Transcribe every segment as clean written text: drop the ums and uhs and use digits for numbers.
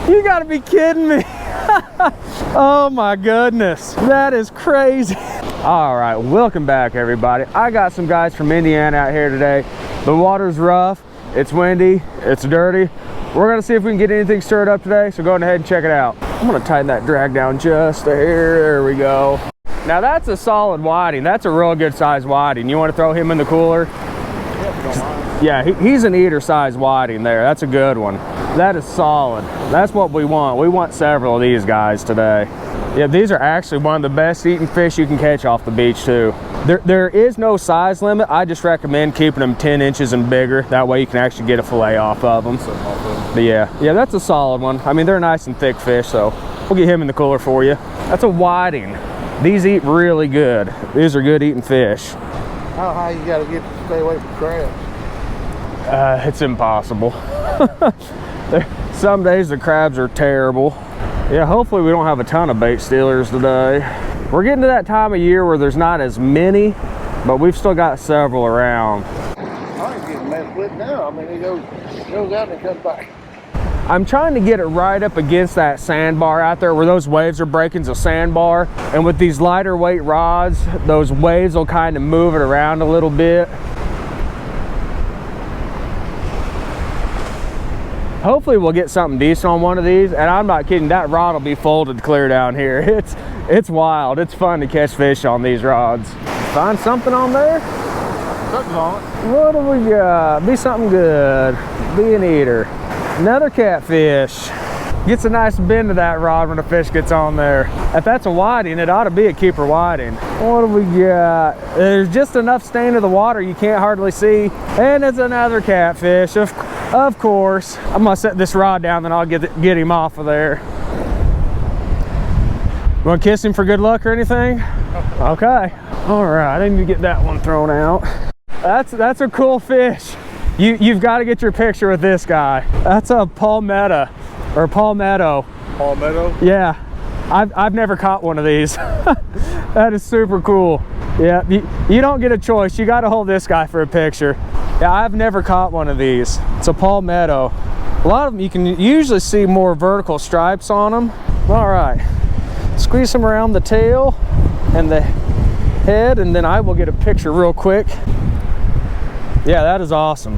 You gotta be kidding me. Oh my goodness, that is crazy. All right, welcome back everybody. I got some guys from Indiana out here today. The water's rough, it's windy, it's dirty. We're gonna see if we can get anything stirred up today, so go ahead and check it out. I'm gonna tighten that drag down just here, there we go. Now that's a solid whiting, that's a real good size whiting. You wanna throw him in the cooler? Yeah, he's an eater size whiting there, that's a good one. That is solid, that's what we want. We want several of these guys today. Yeah, these are actually one of the best eating fish you can catch off the beach too. There is no size limit. I just recommend keeping them 10 inches and bigger. That way you can actually get a fillet off of them. But yeah, that's a solid one. I mean, they're nice and thick fish, so we'll get him in the cooler for you. That's a whiting. These eat really good. These are good eating fish. How high you gotta get to stay away from crabs? It's impossible. Some days the crabs are terrible. Yeah, hopefully we don't have a ton of bait stealers today. We're getting to that time of year where there's not as many, but we've still got several around. I ain't getting messed with now. I mean, it goes out and comes back. I'm trying to get it right up against that sandbar out there where those waves are breaking the sandbar. And with these lighter weight rods, those waves will kind of move it around a little bit. Hopefully we'll get something decent on one of these, and I'm not kidding, that rod will be folded clear down here. It's wild. It's fun to catch fish on these rods. Find something on there? Something's on it. What do we got? Be something good. Be an eater. Another catfish. Gets a nice bend to that rod when the fish gets on there. If that's a whiting, it ought to be a keeper whiting. What do we got? There's just enough stain of the water you can't hardly see. And it's another catfish. Of course. I'm gonna set this rod down, then I'll get him off of there. You wanna kiss him for good luck or anything? Okay. All right, I need to get that one thrown out. That's a cool fish. You've got to get your picture with this guy. That's a Palmetto or Palmetto. Palmetto? Yeah. I've never caught one of these. That is super cool. Yeah, you don't get a choice. You got to hold this guy for a picture. Yeah, I've never caught one of these. It's a Palmetto. A lot of them, you can usually see more vertical stripes on them. All right, squeeze them around the tail and the head, and then I will get a picture real quick. Yeah, that is awesome.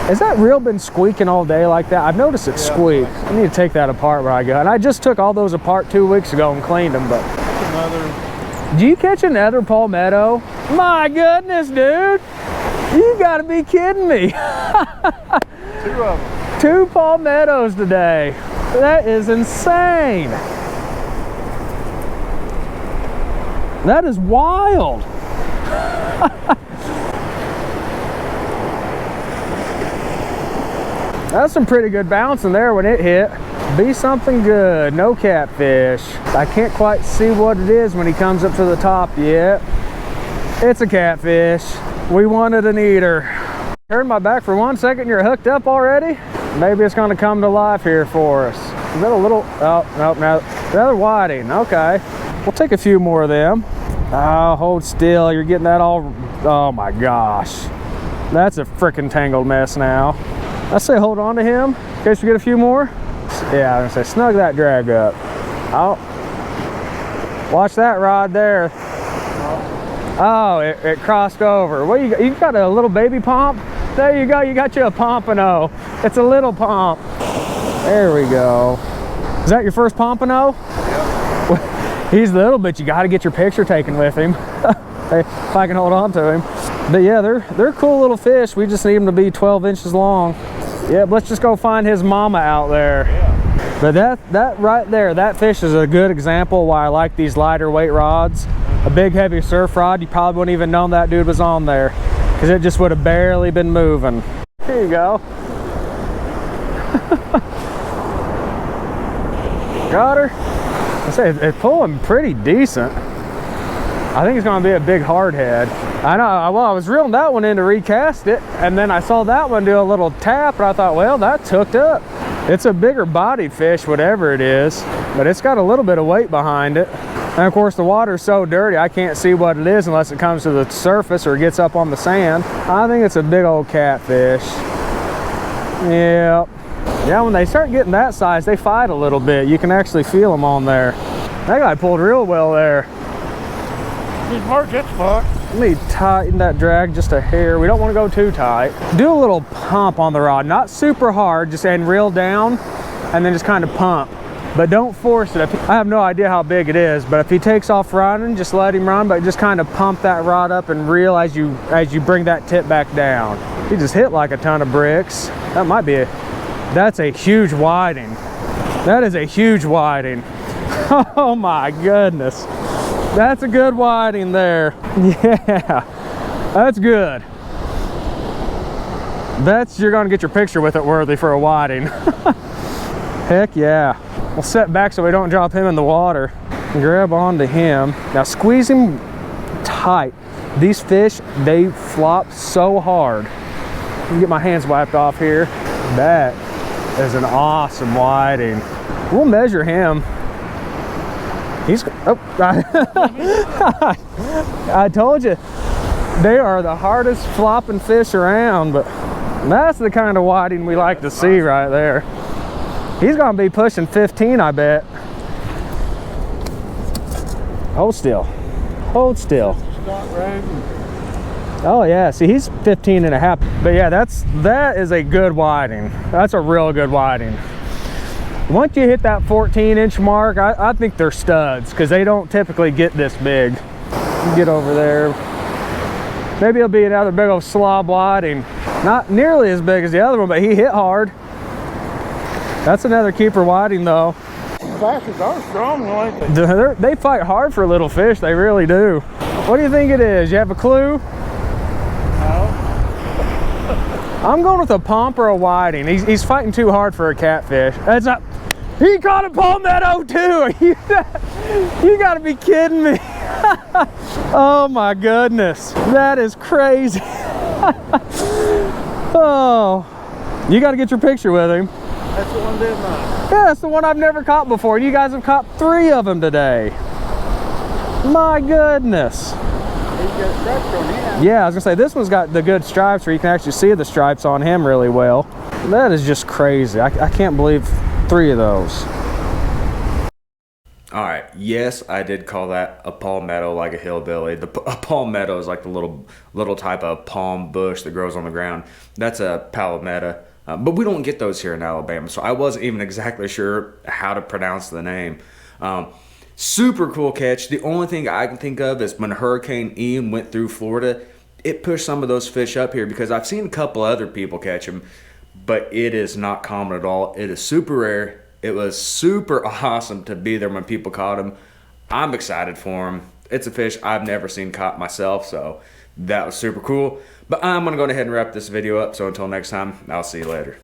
Has that reel been squeaking all day like that? I've noticed it squeak. I need to take that apart where I go. And I just took all those apart 2 weeks ago and cleaned them, but. Do you catch another Palmetto? My goodness, dude. You gotta be kidding me. 2 of them. 2 Palmettos today. That is insane. That is wild. That's some pretty good bouncing there when it hit. Be something good, no catfish. I can't quite see what it is when he comes up to the top yet. It's a catfish. We wanted an eater. Turn my back for 1 second, you're hooked up already? Maybe it's gonna come to life here for us. Is that a little, oh, nope, no, another whiting, okay. We'll take a few more of them. Oh, hold still, you're getting that all, oh my gosh. That's a freaking tangled mess now. I say hold on to him in case we get a few more. Yeah, I was gonna say snug that drag up. Oh, watch that rod there. Oh, it crossed over. Well, you got a little baby pomp? There you go, you got you a pompano. It's a little pomp. There we go. Is that your first pompano? Yeah. He's little, but you gotta get your picture taken with him. If I can hold on to him. But yeah, they're cool little fish. We just need them to be 12 inches long. Yeah, let's just go find his mama out there. Yeah. But that right there, that fish is a good example why I like these lighter weight rods. A big heavy surf rod, you probably wouldn't even known that dude was on there because it just would have barely been moving. Here you go. Got her. I say it's pulling pretty decent. I think it's going to be a big hardhead. I know, well, I was reeling that one in to recast it, and then I saw that one do a little tap, and I thought, well, that's hooked up. It's a bigger bodied fish, whatever it is, but it's got a little bit of weight behind it. And of course, the water's so dirty, I can't see what it is unless it comes to the surface or gets up on the sand. I think it's a big old catfish. Yep. Yeah, when they start getting that size, they fight a little bit. You can actually feel them on there. That guy pulled real well there. He's marked that spot. Let me tighten that drag just a hair. We don't want to go too tight. Do a little pump on the rod, not super hard, just and reel down, and then just kind of pump. But don't force it. I have no idea how big it is, but if he takes off running, just let him run, but just kind of pump that rod up and reel as you bring that tip back down. He just hit like a ton of bricks. That might be that's a huge whiting. That is a huge whiting. Oh my goodness. That's a good whiting there. Yeah, that's good. You're gonna get your picture with it worthy for a whiting. Heck yeah. We'll set back so we don't drop him in the water. Grab onto him. Now squeeze him tight. These fish, they flop so hard. Let me get my hands wiped off here. That is an awesome whiting. We'll measure him. He's, oh, I told you, they are the hardest flopping fish around, but that's the kind of whiting we like to see right there. He's gonna be pushing 15, I bet. Hold still, hold still. Oh yeah, see, he's 15 and a half. But yeah, that is a good whiting. That's a real good whiting. Once you hit that 14-inch mark, I think they're studs because they don't typically get this big. Get over there. Maybe it'll be another big old slob whiting. Not nearly as big as the other one, but he hit hard. That's another keeper whiting though. Bastards are strong, aren't they? They fight hard for little fish, they really do. What do you think it is? You have a clue? No. I'm going with a pomp or a whiting. He's fighting too hard for a catfish. That's not. He caught a palmetto too. You gotta be kidding me. Oh my goodness, that is crazy. Oh, you got to get your picture with him. That's the one that mine. Yeah, that's the one I've never caught before. You guys have caught 3 of them today. My goodness. He's got stripes on him. Yeah, I was gonna say this one's got the good stripes where you can actually see the stripes on him really well. That is just crazy. I can't believe 3 of those. All right, yes, I did call that a palmetto like a hillbilly. A palmetto is like the little type of palm bush that grows on the ground. That's a palmetto, but we don't get those here in Alabama, so I wasn't even exactly sure how to pronounce the name. Super cool catch. The only thing I can think of is when Hurricane Ian went through Florida, it pushed some of those fish up here because I've seen a couple other people catch them, but it is not common at all. It is super rare. It was super awesome to be there when people caught them. I'm excited for them. It's a fish I've never seen caught myself, so that was super cool. But I'm going to go ahead and wrap this video up, so until next time, I'll see you later.